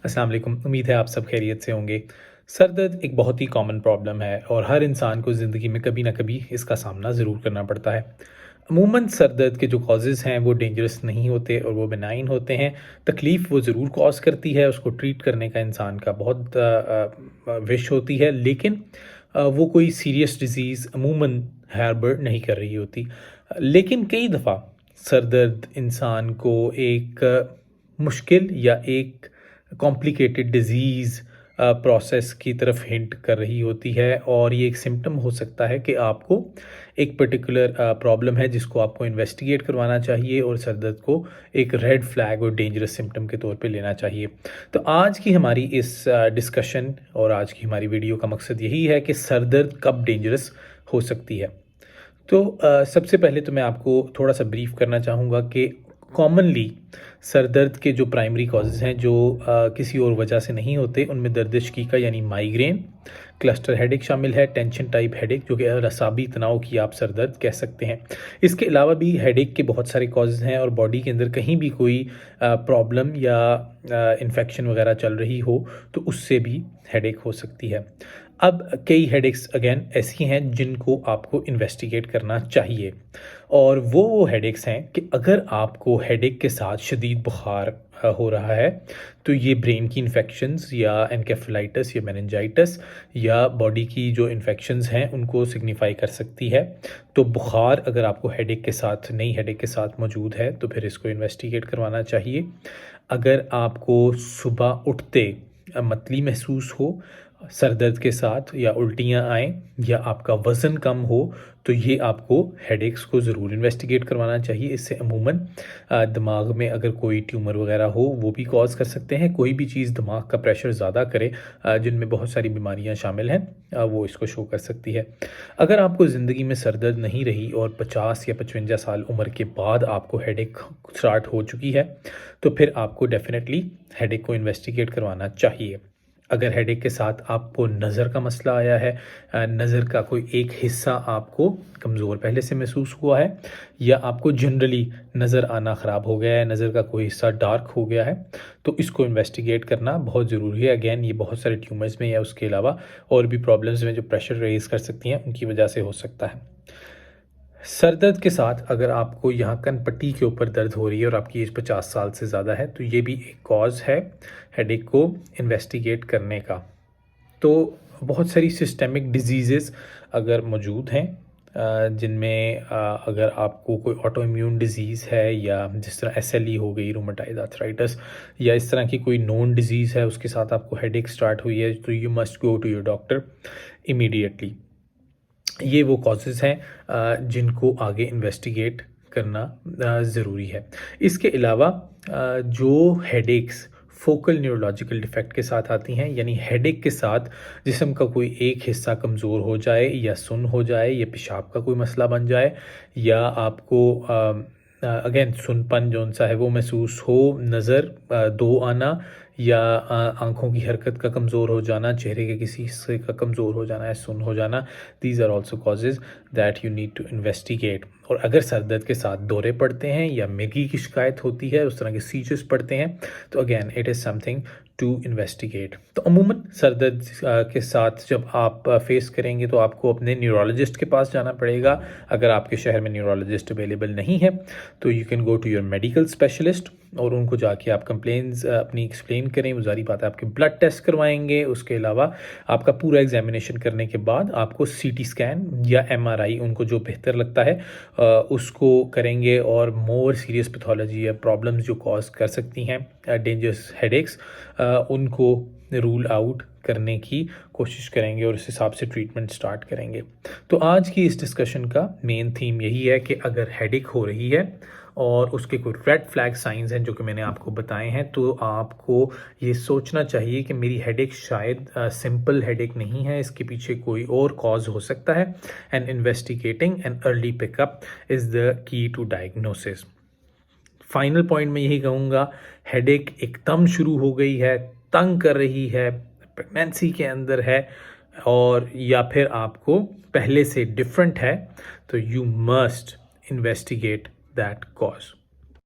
अस्सलाम वालेकुम। उम्मीद है आप सब खैरियत से होंगे। सर दर्द एक बहुत ही कॉमन प्रॉब्लम है और हर इंसान को ज़िंदगी में कभी ना कभी इसका सामना ज़रूर करना पड़ता है। अमूमन सर दर्द के जो कॉजेज़ हैं वो डेंजरस नहीं होते और वो बेनाइन होते हैं। तकलीफ़ वो ज़रूर कॉज़ करती है, उसको ट्रीट करने का इंसान का बहुत विश होती है, लेकिन वो कोई सीरियस डिज़ीज़ अमूमन हार्बर नहीं कर रही होती। लेकिन कई दफ़ा सर दर्द इंसान को एक मुश्किल या एक कॉम्प्लिकेटेड डिज़ीज़ प्रोसेस की तरफ हिंट कर रही होती है और ये एक सिम्पटम हो सकता है कि आपको एक पर्टिकुलर प्रॉब्लम है जिसको आपको इन्वेस्टिगेट करवाना चाहिए और सर दर्द को एक रेड फ्लैग और डेंजरस सिम्पटम के तौर पे लेना चाहिए। तो आज की हमारी इस डिस्कशन और आज की हमारी वीडियो का मकसद यही है कि सर दर्द कब डेंजरस हो सकती है। तो सबसे पहले तो मैं आपको थोड़ा-सा ब्रीफ़ करना चाहूँगा कि कॉमनली सर दर्द के जो प्राइमरी कॉजेज़ हैं जो किसी और वजह से नहीं होते, उनमें दर्द-ए-शिकी का यानी माइग्रेन, क्लस्टर हेडेक शामिल है, टेंशन टाइप हेडेक जो कि असाबी तनाव की आप सर दर्द कह सकते हैं। इसके अलावा भी हेडेक के बहुत सारे कॉजेज़ हैं और बॉडी के अंदर कहीं भी कोई प्रॉब्लम या इन्फेक्शन वगैरह चल रही हो, तो उससे भी हेडेक हो सकती है। अब कई हेडेक्स अगेन ऐसी हैं जिनको आपको इन्वेस्टिगेट करना चाहिए और वो हेडेक्स हैं कि अगर आपको हेडेक के साथ शदीद बुखार हो रहा है, तो ये ब्रेन की इन्फेक्शंस या एनकेफेलाइटिस या मेनिंजाइटिस या बॉडी की जो इन्फेक्शंस हैं उनको सिग्निफाई कर सकती है। तो बुखार अगर आपको हेडेक के साथ नई हेडेक के साथ मौजूद है तो फिर इसको इन्वेस्टिगेट करवाना चाहिए। अगर आपको सुबह उठते मतली महसूस हो सर दर्द के साथ या उल्टियाँ आएँ या आपका वज़न कम हो, तो ये आपको हेडेक्स को ज़रूर इन्वेस्टिगेट करवाना चाहिए। इससे अमूमन दिमाग में अगर कोई ट्यूमर वग़ैरह हो, वो भी कॉज़ कर सकते हैं। कोई भी चीज़ दिमाग का प्रेशर ज़्यादा करे जिनमें बहुत सारी बीमारियाँ शामिल हैं, वो इसको शो कर सकती है। अगर आपको ज़िंदगी में सर दर्द नहीं रही और 50 या 55 साल उम्र के बाद आपको हेडेक स्टार्ट हो चुकी है, तो फिर आपको डेफ़िनेटली हेडेक को इन्वेस्टिगेट करवाना चाहिए। अगर हेडेक के साथ आपको नज़र का मसला आया है, नज़र का कोई एक हिस्सा आपको कमज़ोर पहले से महसूस हुआ है या आपको जनरली नज़र आना ख़राब हो गया है, नज़र का कोई हिस्सा डार्क हो गया है, तो इसको इन्वेस्टिगेट करना बहुत ज़रूरी है। अगेन ये बहुत सारे ट्यूमर्स में या उसके अलावा और भी प्रॉब्लम्स में जो प्रेशर रेज़ कर सकती हैं, उनकी वजह से हो सकता है। सर दर्द के साथ अगर आपको यहाँ कनपट्टी के ऊपर दर्द हो रही है और आपकी एज 50 साल से ज़्यादा है, तो ये भी एक कॉज़ है हेडेक को इन्वेस्टिगेट करने का। तो बहुत सारी सिस्टेमिक डिजीज़ेज़ अगर मौजूद हैं जिनमें अगर आपको कोई ऑटो इम्यून डिज़ीज़ है या जिस तरह एसएलई हो गई, रूमेटाइड आर्थराइटिस या इस तरह की कोई नोन डिज़ीज़ है, उसके साथ आपको हेडेक स्टार्ट हुई है, तो you must go to your doctor immediately. ये वो कॉजेज़ हैं जिनको आगे इन्वेस्टिगेट करना ज़रूरी है। इसके अलावा जो हेडेक्स फोकल न्यूरोलॉजिकल डिफेक्ट के साथ आती हैं, यानी हेडेक के साथ जिस्म का कोई एक हिस्सा कमज़ोर हो जाए या सुन्न हो जाए या पेशाब का कोई मसला बन जाए या आपको अगेन सुनपन जौन-सा है वो महसूस हो, नज़र दो आना या आँखों की हरकत का कमज़ोर हो जाना, चेहरे के किसी हिस्से का कमज़ोर हो जाना या सुन्न हो जाना, these are also causes that you need to investigate. और अगर सर दर्द के साथ दौरे पड़ते हैं या मिर्गी की शिकायत होती है, उस तरह के सीज़र्स पड़ते हैं, तो again it is something to investigate. तो अमूमन सर दर्द के साथ जब आप फेस करेंगे तो आपको अपने न्यूरोलॉजिस्ट के पास जाना पड़ेगा। अगर आपके शहर में न्यूरोलॉजिस्ट अवेलेबल नहीं है, तो you can go to your medical specialist और उनको जाके आप कंप्लेंट्स अपनी एक्सप्लेन करें। वो ज़ाहिर बात है आपके ब्लड टेस्ट करवाएंगे, उसके अलावा आपका पूरा एग्जामिनेशन करने के बाद आपको सीटी स्कैन या एमआरआई उनको जो बेहतर लगता है उसको करेंगे और मोर सीरियस पैथोलॉजी या प्रॉब्लम्स जो कॉज कर सकती हैं डेंजरस हेडेक्स उनको रूल आउट करने की कोशिश करेंगे और इस हिसाब से ट्रीटमेंट स्टार्ट करेंगे। तो आज की इस डिस्कशन का मेन थीम यही है कि अगर हेडेक हो रही है और उसके कोई रेड फ्लैग साइंस हैं जो कि मैंने आपको बताए हैं, तो आपको ये सोचना चाहिए कि मेरी हेडेक शायद सिंपल हेडेक नहीं है, इसके पीछे कोई और कॉज हो सकता है and investigating and early pickup is the key to diagnosis. Final point मैं यही कहूँगा, हेडेक एकदम शुरू हो गई है, तंग कर रही है, प्रेगनेंसी के अंदर है और या फिर आपको पहले से डिफरेंट है, तो you must investigate that cause.